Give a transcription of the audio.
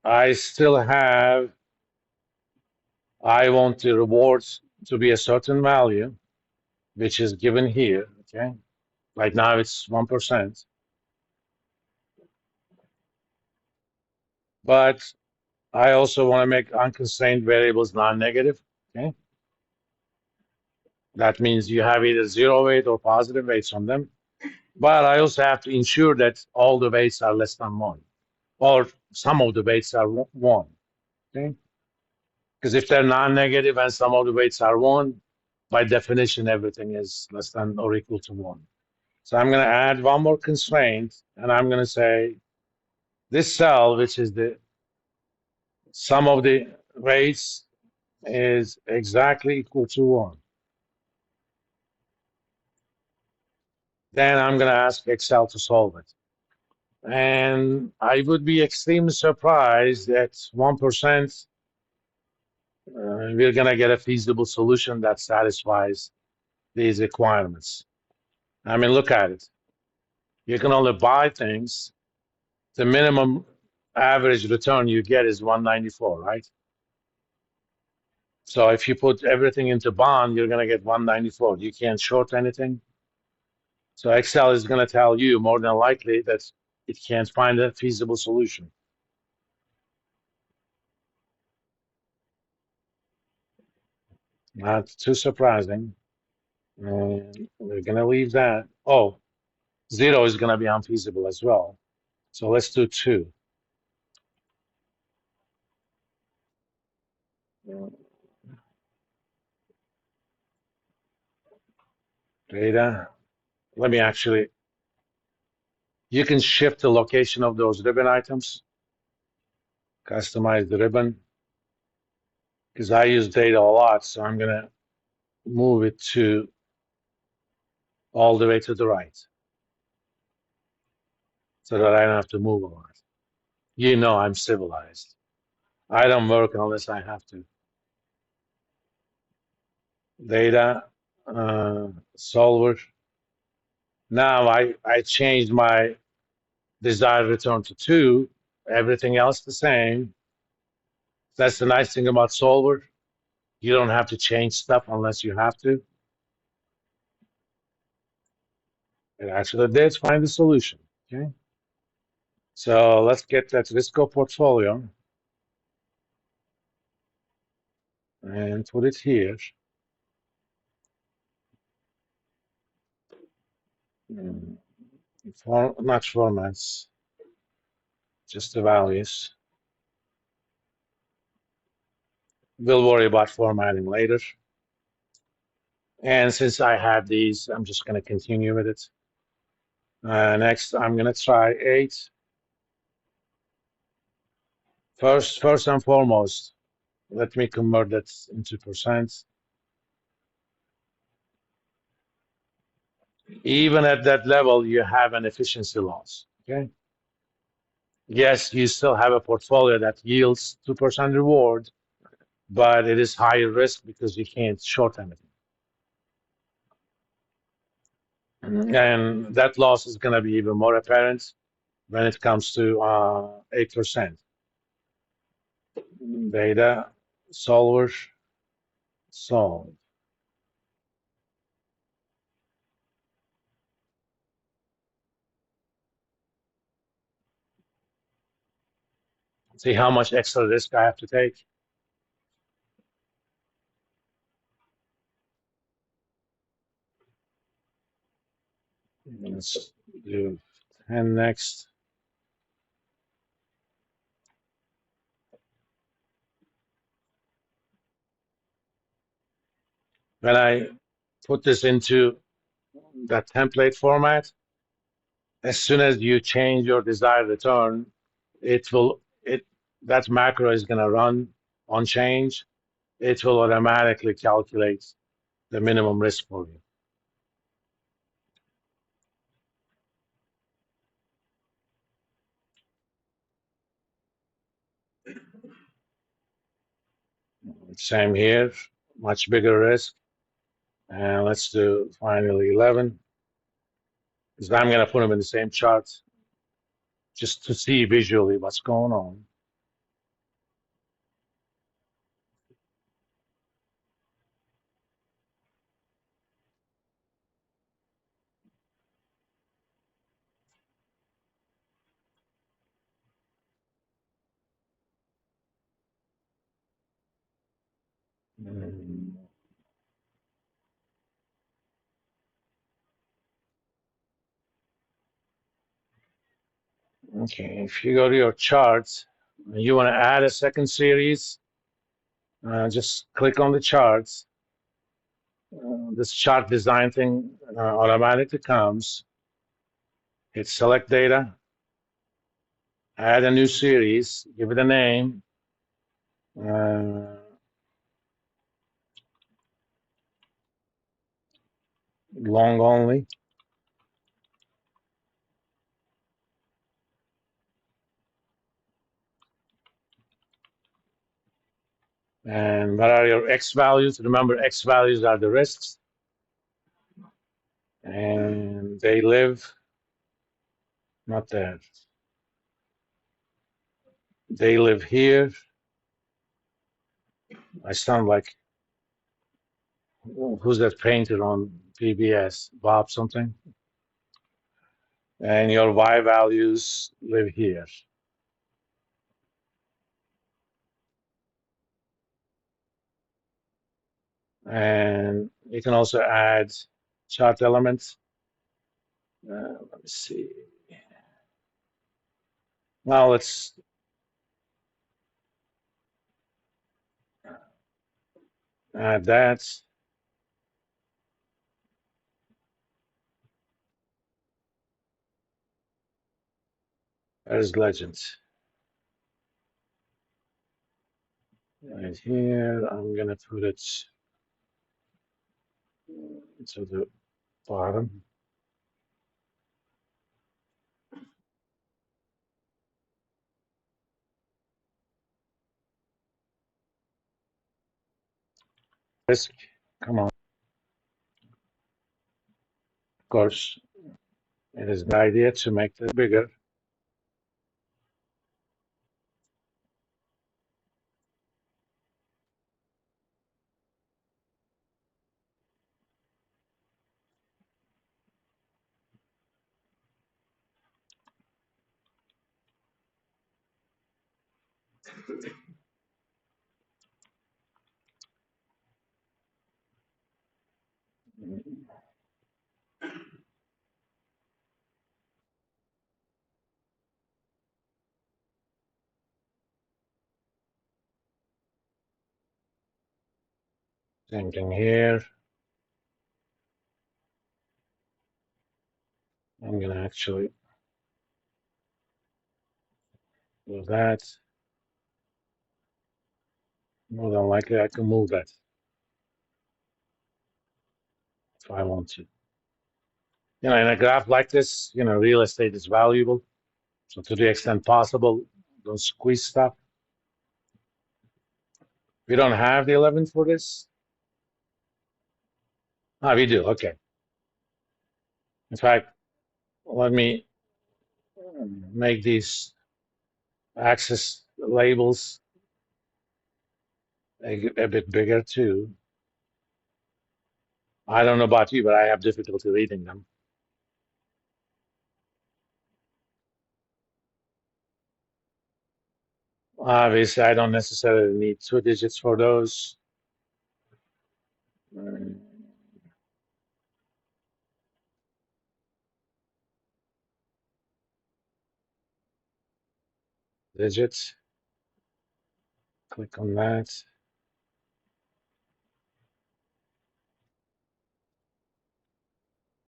I still have, I want the rewards to be a certain value, which is given here, okay? Right now it's 1%, but I also want to make unconstrained variables non-negative, okay? That means you have either zero weight or positive weights on them, but I also have to ensure that all the weights are less than one, or some of the weights are one, okay? Because if they're non-negative and some of the weights are one, by definition, everything is less than or equal to one. So I'm going to add one more constraint, and I'm going to say this cell, which is the sum of the weights, is exactly equal to one. Then I'm going to ask Excel to solve it. And I would be extremely surprised that 1% we're going to get a feasible solution that satisfies these requirements. I mean, look at it. You can only buy things. The minimum average return you get is 194, right? So if you put everything into bond, you're going to get 194. You can't short anything. So Excel is going to tell you more than likely that it can't find a feasible solution. Not too surprising. And we're going to leave that. Oh, 0 is going to be unfeasible as well. So let's do 2. Data. Let me actually, you can shift the location of those ribbon items, customize the ribbon, because I use data a lot. So I'm going to move it to all the way to the right so that I don't have to move a lot. You know, I'm civilized. I don't work unless I have to. Data, solver. Now I changed my desired return to 2. Everything else the same. That's the nice thing about solver. You don't have to change stuff unless you have to. It actually did find the solution. Okay. So let's get that Risco portfolio and put it here. Not formats, just the values. We'll worry about formatting later. And since I have these, I'm just going to continue with it. Next, I'm going to try 8. First and foremost, let me convert that into percent. Even at that level, you have an efficiency loss. Okay. Yes, you still have a portfolio that yields 2% reward, but it is higher risk because you can't short anything. And that loss is going to be even more apparent when it comes to 8%. Data, solver, solve. See how much extra risk I have to take? Let's do 10 next. When I put this into that template format, as soon as you change your desired return, that macro is going to run on change. It will automatically calculate the minimum risk for you. Same here, much bigger risk. And let's do finally 11. Because I'm going to put them in the same chart just to see visually what's going on. Mm, Okay, if you go to your charts, you want to add a second series, just click on the charts. This chart design thing automatically comes. Hit select data, add a new series, give it a name, uh, long only. And what are your X values? Remember, X values are the risks, and they live not there. They live here. I sound like who's that painter on PBS? Bob something. And your Y values live here. And you can also add chart elements. Let me see. Now let's add that. There's legends. Right here, I'm gonna put it to the bottom. Risk, come on. Of course, it is an idea to make it bigger. Same thing here. I'm gonna actually do that. More than likely, I can move that if I want to. In a graph like this, real estate is valuable. So to the extent possible, don't squeeze stuff. We don't have the 11 for this. Ah, we do. Okay. In fact, let me make these axis labels a bit bigger too. I don't know about you, but I have difficulty reading them. Obviously, I don't necessarily need 2 digits for those. Uh, Digits. Click on that.